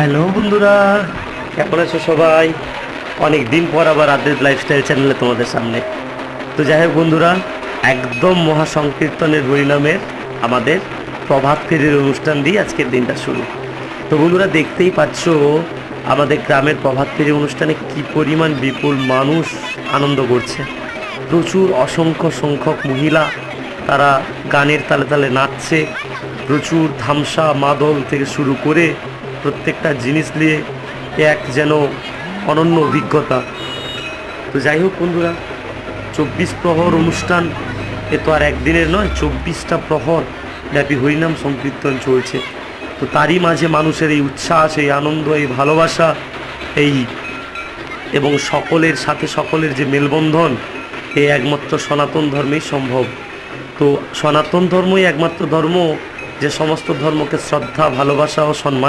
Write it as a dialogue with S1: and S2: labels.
S1: Hello বন্ধুরা, কেমন আছো সবাই? অনেক দিন পর আবার আদ্রিত লাইফস্টাইল চ্যানেলে তোমাদের সামনে। তো যাই হোক বন্ধুরা, একদম মহাসংকীর্তনের হরিনামের আমাদের প্রভাত ফেরির অনুষ্ঠান দিয়ে আজকের দিনটা শুরু। তো বন্ধুরা, দেখতেই পাচ্ছ আমাদের গ্রামের প্রভাত ফেরির অনুষ্ঠানে কি পরিমাণ বিপুল মানুষ আনন্দ করছে। প্রচুর অসংখ্য সংখ্যক মহিলা তারা গানের তালে তালে নাচছে। প্রচুর ধামসা মাদল থেকে শুরু করে প্রত্যেকটা জিনিস নিয়ে এক যেন অনন্য অভিজ্ঞতা। তো যাই হোক বন্ধুরা, 24 প্রহর অনুষ্ঠান এ তো আর একদিনের নয়, 24টা প্রহর ব্যাপী হরিনাম সংকীর্তন চলছে। তো তারই মাঝে মানুষের এই উচ্ছ্বাস, এই আনন্দ, এই ভালোবাসা, এই এবং সকলের সাথে সকলের যে মেলবন্ধন, এই একমাত্র সনাতন ধর্মেই সম্ভব। তো সনাতন ধর্মই একমাত্র ধর্ম যে সমস্ত ধর্মকে শ্রদ্ধা, ভালোবাসা ও সম্মান